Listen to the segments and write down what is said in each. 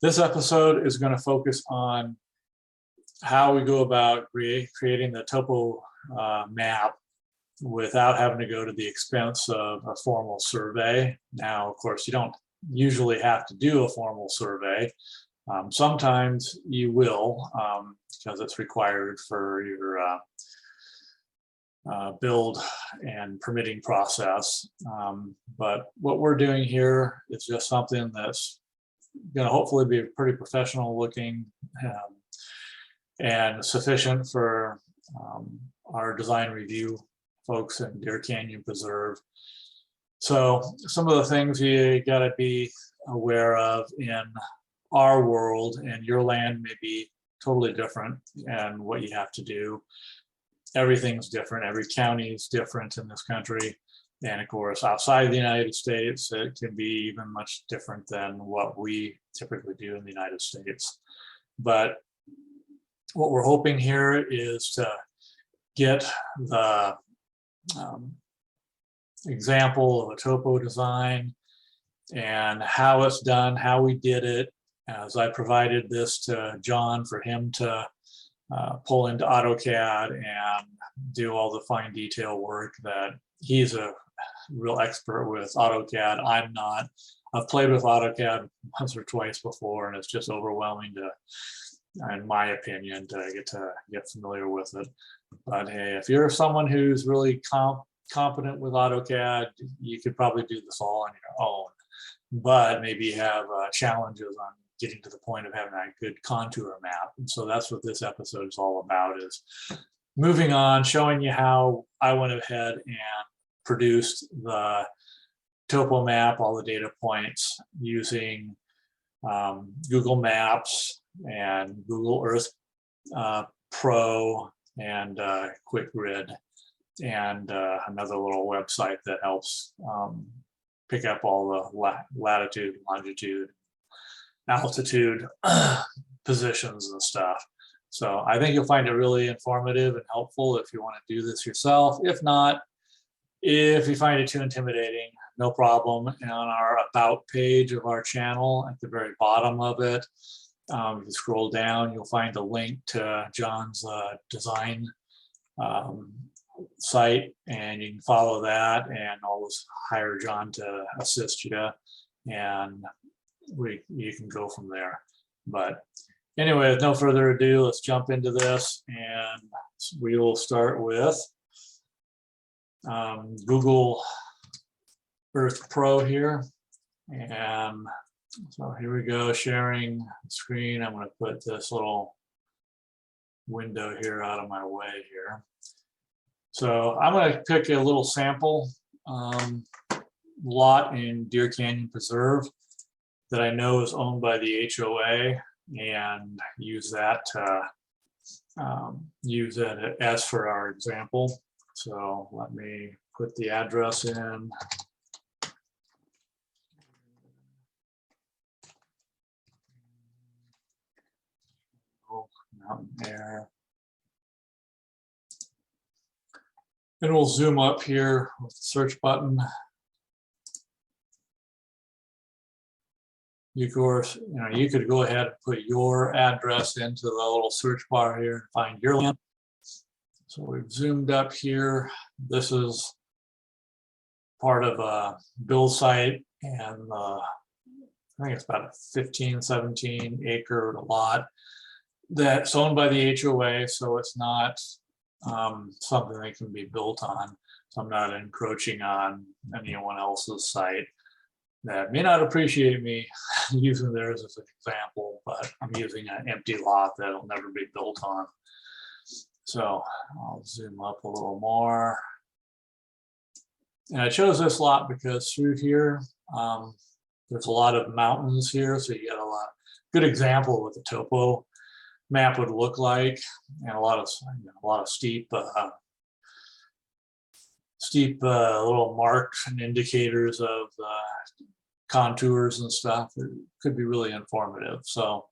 This episode is going to focus on how we go about creating the topo map without having to go to the expense of a formal survey. Now, of course, you don't usually have to do a formal survey. Sometimes you will, because it's required for your build and permitting process. But what we're doing here is just something that's going to hopefully be pretty professional looking and sufficient for our design review folks in Deer Canyon Preserve. So some of the things you got to be aware of in our world, and your land may be totally different, and what you have to do. Everything's different. Every county is different in this country. And of course, outside the United States, it can be even much different than what we typically do in the United States. But what we're hoping here is to get the example of a topo design and how it's done, how we did it, as I provided this to John for him to pull into AutoCAD and do all the fine detail work that he's a real expert with AutoCAD. I'm not. I've played with AutoCAD once or twice before, and it's just overwhelming to, in my opinion, to get familiar with it. But hey, if you're someone who's really competent with AutoCAD, you could probably do this all on your own. But maybe you have challenges on getting to the point of having a good contour map. And so that's what this episode is all about, is moving on, showing you how I went ahead and produced the topo map, all the data points, using Google Maps and Google Earth Pro and QuickGrid, and another little website that helps pick up all the latitude, longitude, altitude positions and stuff. So I think you'll find it really informative and helpful if you want to do this yourself. If not, if you find it too intimidating, no problem. And on our about page of our channel, at the very bottom of it, if you scroll down, you'll find a link to John's design site, and you can follow that and always hire John to assist you, and you can go from there. But anyway, with no further ado, let's jump into this, and we will start with Google Earth Pro here. And so here we go, sharing screen. I'm going to put this little window here out of my way here. So I'm going to pick a little sample lot in Deer Canyon Preserve that I know is owned by the HOA, and use that to use it as for our example. So let me put the address in. Mountain Air. And we'll zoom up here with the search button. You could go ahead and put your address into the little search bar here and find your land. So we've zoomed up here. This is part of a build site, and I think it's about a 15, 17 acre lot that's owned by the HOA, so it's not something that can be built on. So I'm not encroaching on anyone else's site that may not appreciate me using theirs as an example, but I'm using an empty lot that'll never be built on. So I'll zoom up a little more. And I chose this lot because through here, there's a lot of mountains here, so you get a good example of what the topo map would look like, and a lot of steep little marks and indicators of contours and stuff. It could be really informative. So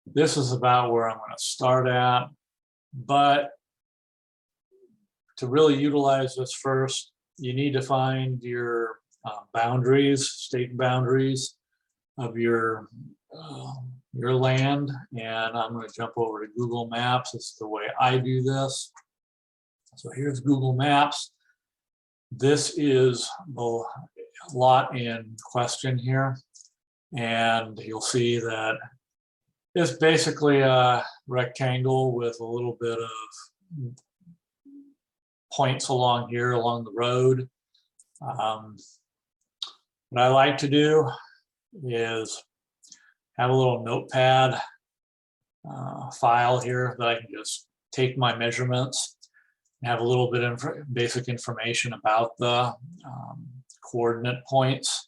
this is about where I'm going to start at, but to really utilize this first, you need to find your boundaries, state boundaries of your your land, and I'm going to jump over to Google Maps. This is the way I do this. So here's Google Maps. This is the lot in question here, and you'll see that it's basically a rectangle with a little bit of points along here along the road. What I like to do is have a little notepad file here that I can just take my measurements and have a little bit of basic information about the coordinate points.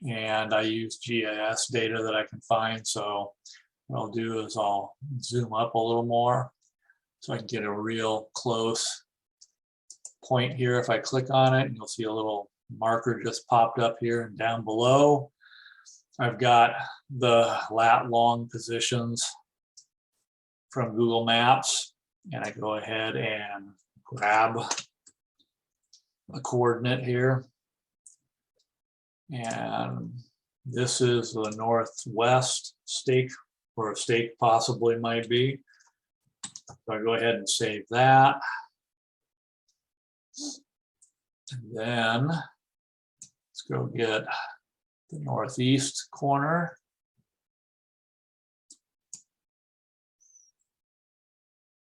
And I use GIS data that I can find. So what I'll do is I'll zoom up a little more so I can get a real close point here. If I click on it, you'll see a little marker just popped up here, and down below I've got the lat long positions from Google Maps, and I go ahead and grab a coordinate here, and this is the northwest stake, where a stake possibly might be. So I go ahead and save that. And then let's go get the northeast corner.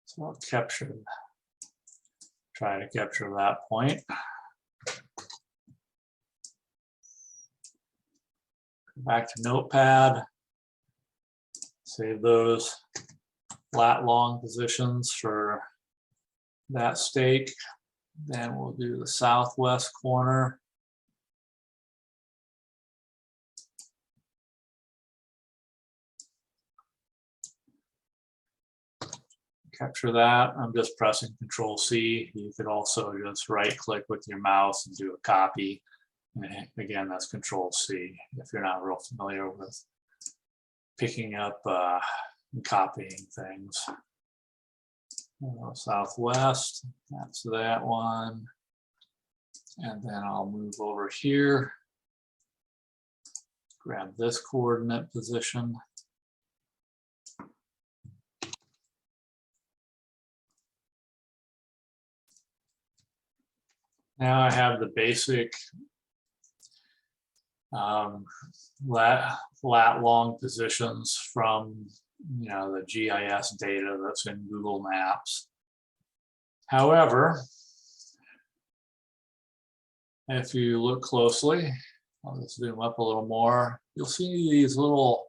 So I'll try to capture that point. Back to Notepad, save those lat long positions for that stake. Then we'll do the southwest corner. Capture that. I'm just pressing Control C. You could also just right click with your mouse and do a copy. And again, that's Control C if you're not real familiar with picking up and copying things. Southwest, that's that one. And then I'll move over here, grab this coordinate position. Now I have the basic lat long positions from the GIS data that's in Google Maps. However, if you look closely, I'll just zoom up a little more, you'll see these little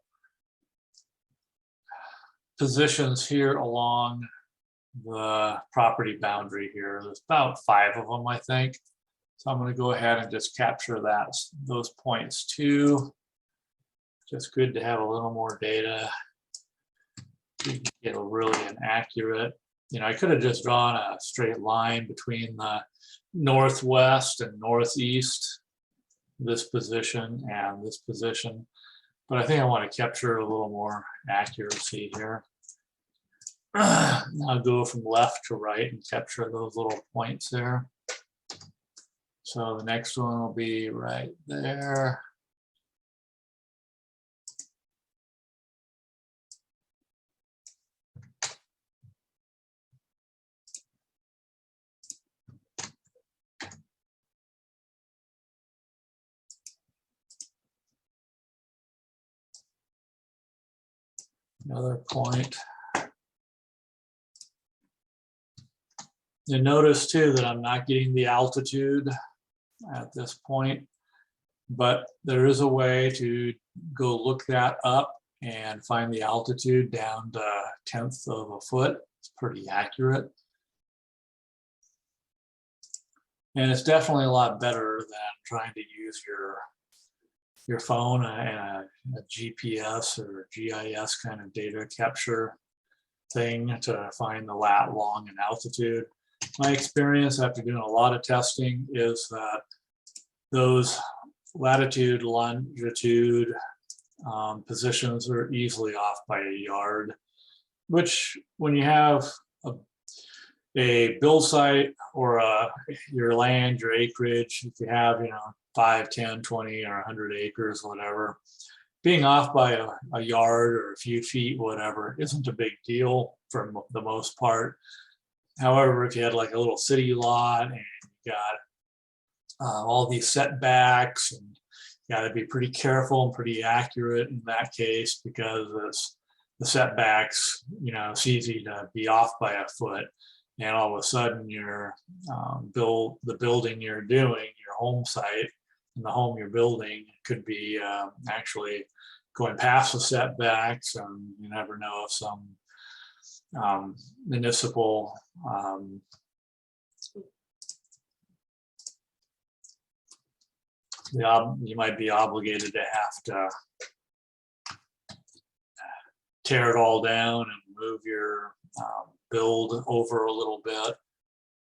positions here along the property boundary here. There's about 5 of them, I think. So I'm going to go ahead and just capture those points too. Just good to have a little more data. You can get a really accurate. I could have just drawn a straight line between the northwest and northeast, this position and this position, but I think I want to capture a little more accuracy here. I'll go from left to right and capture those little points there. So the next one will be right there. Another point. You notice too that I'm not getting the altitude at this point, but there is a way to go look that up and find the altitude down to 1/10 of a foot. It's pretty accurate. And it's definitely a lot better than trying to use your phone and a GPS or GIS kind of data capture thing to find the lat, long, and altitude. My experience after doing a lot of testing is that those latitude, longitude positions are easily off by a yard, which when you have a build site or your land, your acreage, if you have 5, 10, 20, or 100 acres, whatever, being off by a yard or a few feet, whatever, isn't a big deal for the most part. However, if you had like a little city lot and you got all these setbacks, and you got to be pretty careful and pretty accurate in that case, because it's the setbacks, it's easy to be off by a foot, and all of a sudden your the building you're doing, your home site, and the home you're building could be actually going past the setbacks, and you never know if some municipal you might be obligated to have to tear it all down and move your build over a little bit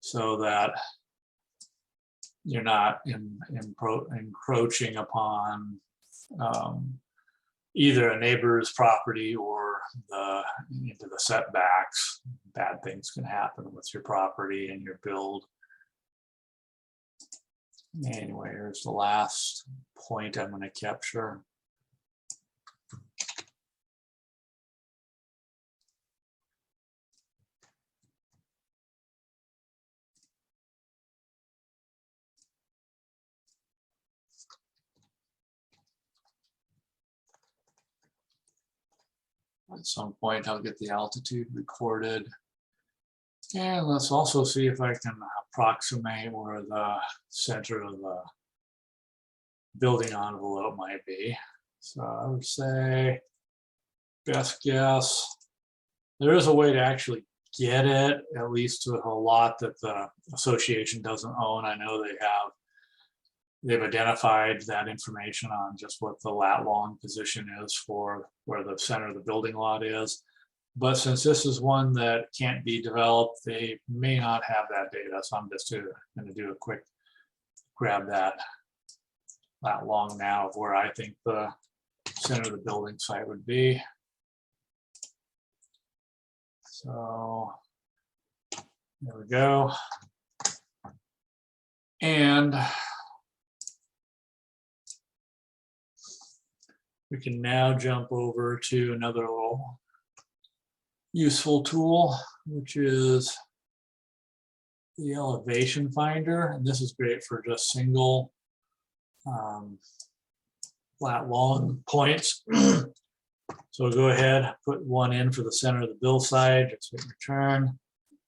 so that you're not encroaching upon either a neighbor's property or into the setbacks. Bad things can happen with your property and your build. Anyway, here's the last point I'm going to capture. At some point, I'll get the altitude recorded. And let's also see if I can approximate where the center of the building envelope might be. So I would say, best guess, there is a way to actually get it, at least to a lot that the association doesn't own. I know they've identified that information on just what the lat long position is for where the center of the building lot is. But since this is one that can't be developed, they may not have that data. So I'm just going to do a quick grab that long now of where I think the center of the building site would be. So there we go. And we can now jump over to another little useful tool, which is the elevation finder. And this is great for just single flat long points. So go ahead, put one in for the center of the build side, just hit return,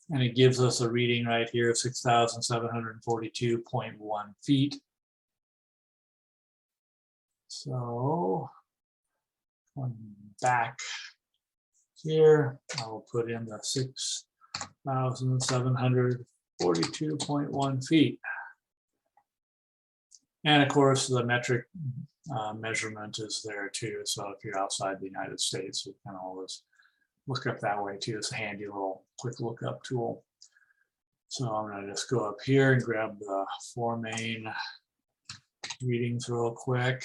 and it gives us a reading right here of 6,742.1 feet. So going back here, I will put in the 6,742.1 feet. And of course, the metric measurement is there too. So if you're outside the United States, you can always look up that way too. It's a handy little quick lookup tool. So I'm going to just go up here and grab the 4 main readings real quick.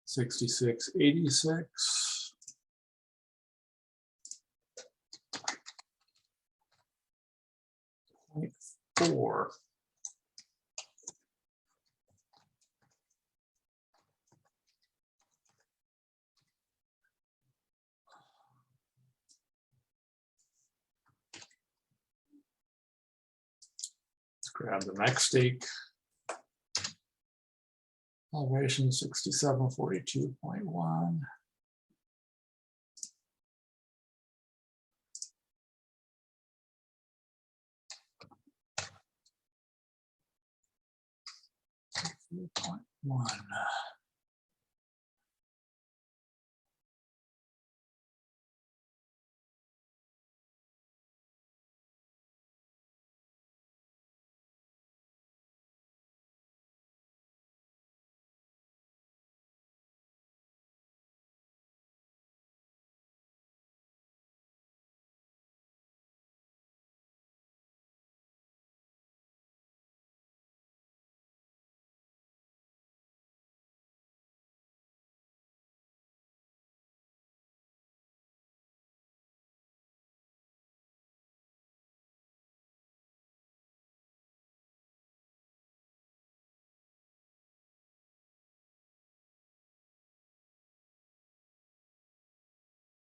$66.86. .4. Let's grab the next stake. Elevation 6742.1. .1.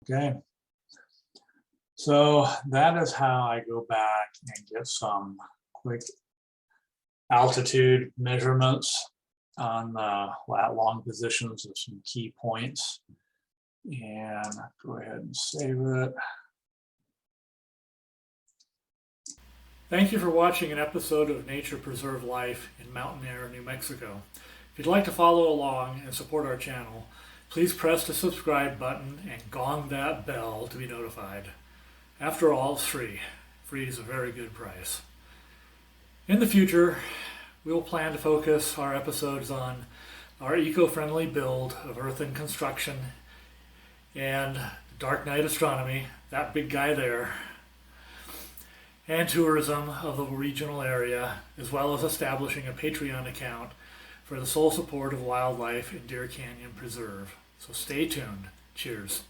Okay. So that is how I go back and get some quick altitude measurements on the lat long positions of some key points. And go ahead and save it. Thank you for watching an episode of Nature Preserve Life in Mountain Air, New Mexico. If you'd like to follow along and support our channel, please press the subscribe button and gong that bell to be notified. After all, it's free. Free is a very good price. In the future, we will plan to focus our episodes on our eco-friendly build of earthen construction and dark night astronomy, that big guy there, and tourism of the regional area, as well as establishing a Patreon account for the sole support of wildlife in Deer Canyon Preserve. So stay tuned. Cheers.